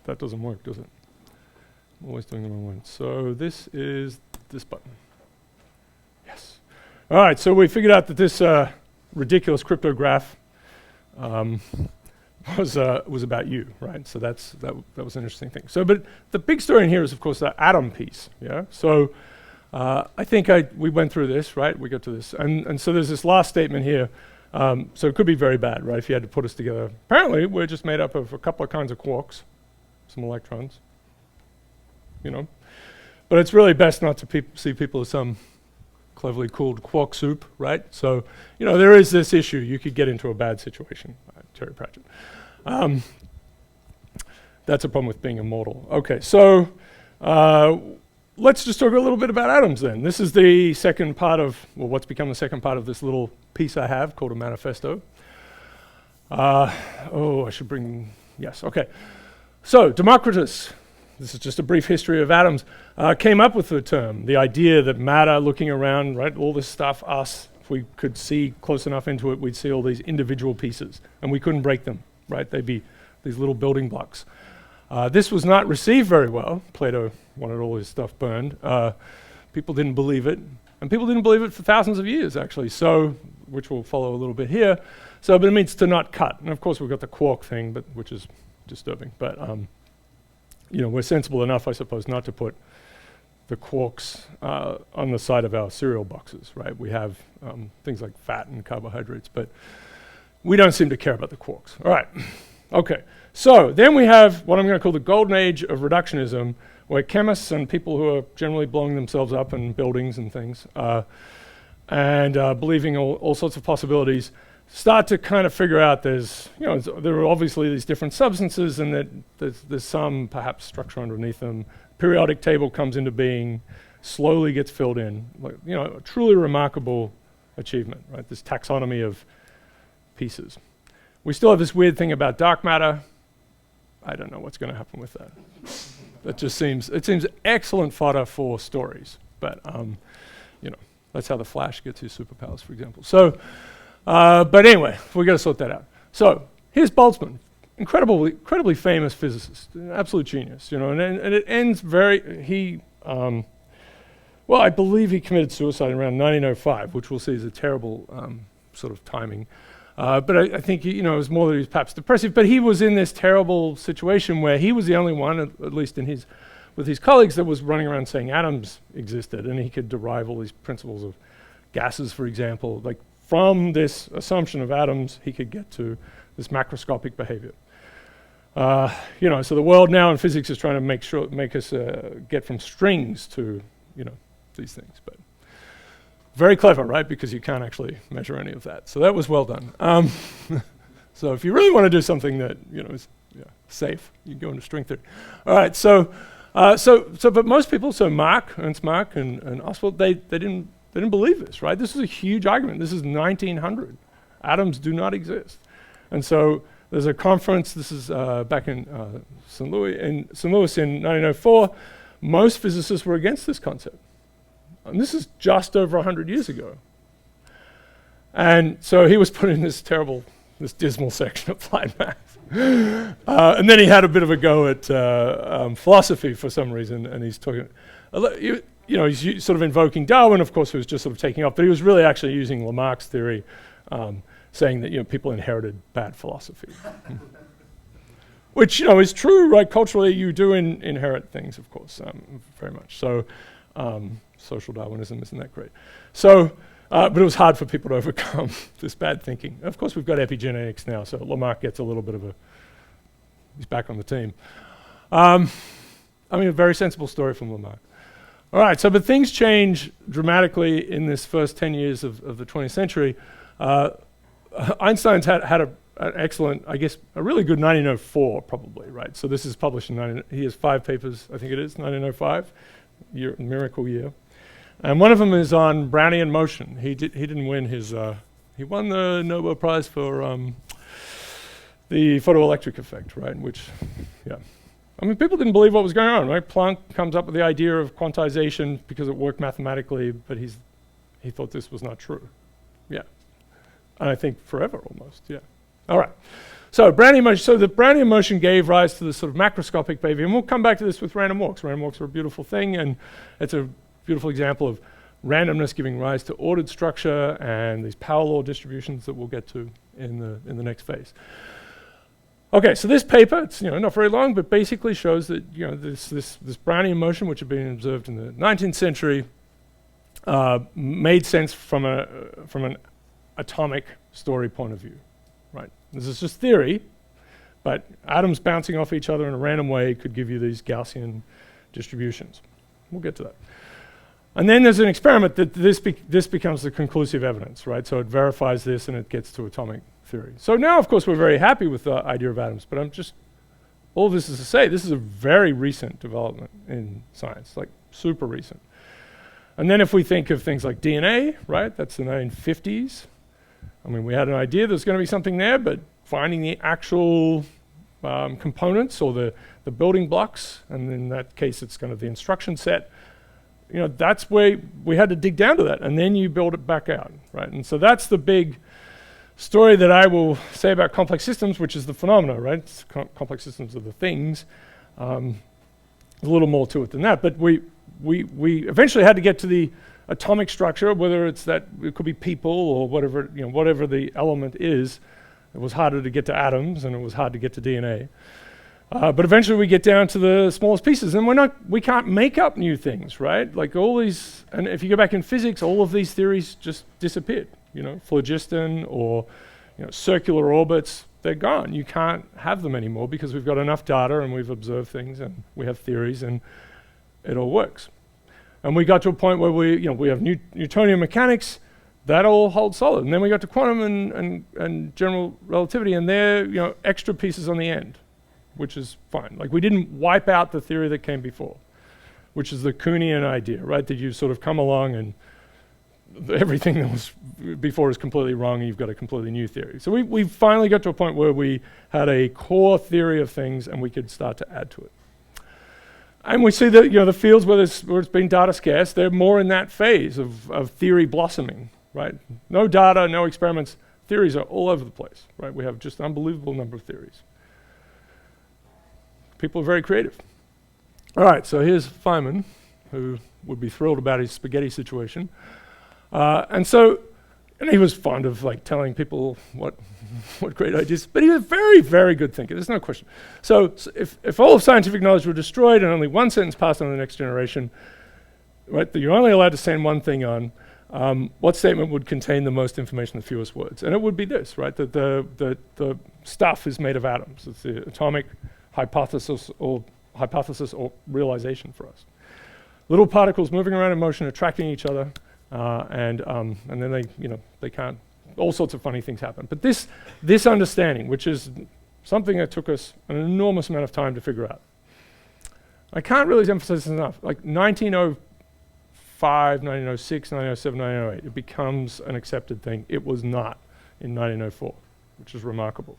that doesn't work, does it? I'm always doing the wrong one. So this is this button. Yes. All right, so we figured out that this ridiculous cryptograph was about you, right? So that was an interesting thing. So, but the big story in here is, of course, the atom piece. Yeah. So I think we went through this, right? We got to this, and so there's this last statement here. So it could be very bad, right? If you had to put us together. Apparently, we're just made up of a couple of kinds of quarks, some electrons, you know. But it's really best not to see people as some cleverly called quark soup, right? So, you know, there is this issue. You could get into a bad situation, Terry Pratchett. That's a problem with being immortal. Okay, so let's just talk a little bit about atoms then. This is the second part of, well, what's become the second part of this little piece I have called a manifesto. I should bring, yes, okay. So Democritus, this is just a brief history of atoms, came up with the term, the idea that matter, looking around, right, all this stuff, us, if we could see close enough into it, we'd see all these individual pieces, and we couldn't break them, right? They'd be these little building blocks. This was not received very well. Plato wanted all his stuff burned. People didn't believe it, and people didn't believe it for thousands of years, actually, so, which we'll follow a little bit here. So, but it means to not cut. And of course, we've got the quark thing, which is disturbing, but you know, we're sensible enough, I suppose, not to put the quarks on the side of our cereal boxes, right? We have things like fat and carbohydrates, but we don't seem to care about the quarks. All right, okay. So then we have what I'm going to call the Golden Age of Reductionism, where chemists and people who are generally blowing themselves up in buildings and things and believing all sorts of possibilities start to kind of figure out there's, you know, there are obviously these different substances and that there's some perhaps structure underneath them. Periodic table comes into being, slowly gets filled in. Like, you know, a truly remarkable achievement, right? This taxonomy of pieces. We still have this weird thing about dark matter. I don't know what's going to happen with that. That just seems excellent fodder for stories, but you know, that's how the Flash gets his superpowers, for example. So. But anyway, we got to sort that out. So here's Boltzmann, incredibly famous physicist, an absolute genius, you know. And it ends well, I believe he committed suicide around 1905, which we'll see is a terrible sort of timing. But I think it was more that he was perhaps depressive. But he was in this terrible situation where he was the only one, at least with his colleagues, that was running around saying atoms existed, and he could derive all these principles of gases, for example, like. From this assumption of atoms, he could get to this macroscopic behavior. You know, so the world now in physics is trying to make us get from strings to, you know, these things. But very clever, right? Because you can't actually measure any of that. So that was well done. So if you really want to do something that, you know, is safe, you go into string theory. All right. So but most people, so Ernst Mach and Oswald, they didn't believe this, right? This is a huge argument. This is 1900. Atoms do not exist. And so there's a conference, this is back in St. Louis in 1904. Most physicists were against this concept. And this is just over 100 years ago. And so he was put in this dismal section of applied math. And then he had a bit of a go at philosophy for some reason, and he's talking, you know, he's sort of invoking Darwin, of course, who was just sort of taking off, but he was really actually using Lamarck's theory, saying that, you know, people inherited bad philosophy. Which, you know, is true, right? Culturally, you do inherit things, of course, very much. So social Darwinism isn't that great. So, but it was hard for people to overcome this bad thinking. Of course, we've got epigenetics now, so Lamarck gets a little bit of he's back on the team. I mean, a very sensible story from Lamarck. All right, so but things change dramatically in this first 10 years of the 20th century. Einstein's had an excellent, I guess, a really good 1904 probably, right? So this is published in, he has 5 papers, I think it is, 1905, miracle year. And one of them is on Brownian motion. He didn't win his, he won the Nobel Prize for the photoelectric effect, right? Which, yeah. I mean, people didn't believe what was going on, right? Planck comes up with the idea of quantization because it worked mathematically, but he thought this was not true. Yeah. And I think forever almost, yeah. All right. So Brownian motion. So the Brownian motion gave rise to this sort of macroscopic behavior, and we'll come back to this with random walks. Random walks are a beautiful thing, and it's a beautiful example of randomness giving rise to ordered structure and these power law distributions that we'll get to in the next phase. Okay, so this paper, it's not very long, but basically shows that this Brownian motion, which had been observed in the 19th century, made sense from an atomic story point of view, right? This is just theory, but atoms bouncing off each other in a random way could give you these Gaussian distributions. We'll get to that. And then there's an experiment that this becomes the conclusive evidence, right? So it verifies this and it gets to atomic theory. So now, of course, we're very happy with the idea of atoms, but all of this is to say, this is a very recent development in science, like super recent. And then if we think of things like DNA, right? That's the 1950s. I mean, we had an idea there's going to be something there, but finding the actual components or the building blocks, and in that case, it's kind of the instruction set, that's where we had to dig down to that, and then you build it back out, right? And so that's the big story that I will say about complex systems, which is the phenomena, right? Complex systems are the things. A little more to it than that, but we eventually had to get to the atomic structure, whether it's that it could be people or whatever, whatever the element is. It was harder to get to atoms, and it was hard to get to DNA. But eventually we get down to the smallest pieces, and we can't make up new things, right? Like all these, and if you go back in physics, all of these theories just disappeared. Phlogiston or circular orbits, they're gone. You can't have them anymore because we've got enough data and we've observed things and we have theories and it all works. And we got to a point where we have Newtonian mechanics, that all holds solid. And then we got to quantum and general relativity, and they're extra pieces on the end, which is fine. Like we didn't wipe out the theory that came before, which is the Kuhnian idea, right? That you sort of come along and everything that was before is completely wrong and you've got a completely new theory. So we finally got to a point where we had a core theory of things and we could start to add to it. And we see that the fields where it's been data scarce, they're more in that phase of theory blossoming, right? No data, no experiments, theories are all over the place, right? We have just an unbelievable number of theories. People are very creative. All right, so here's Feynman, who would be thrilled about his spaghetti situation. And he was fond of telling people what great ideas, but he was a very, very good thinker, there's no question. So if all of scientific knowledge were destroyed and only one sentence passed on to the next generation, right, that you're only allowed to send one thing on, what statement would contain the most information in the fewest words? And it would be this, right, that the stuff is made of atoms. It's the atomic hypothesis or realization for us. Little particles moving around in motion, attracting each other, and then they can't. All sorts of funny things happen. But this understanding, which is something that took us an enormous amount of time to figure out, I can't really emphasize this enough. Like 1905, 1906, 1907, 1908, it becomes an accepted thing. It was not in 1904, which is remarkable.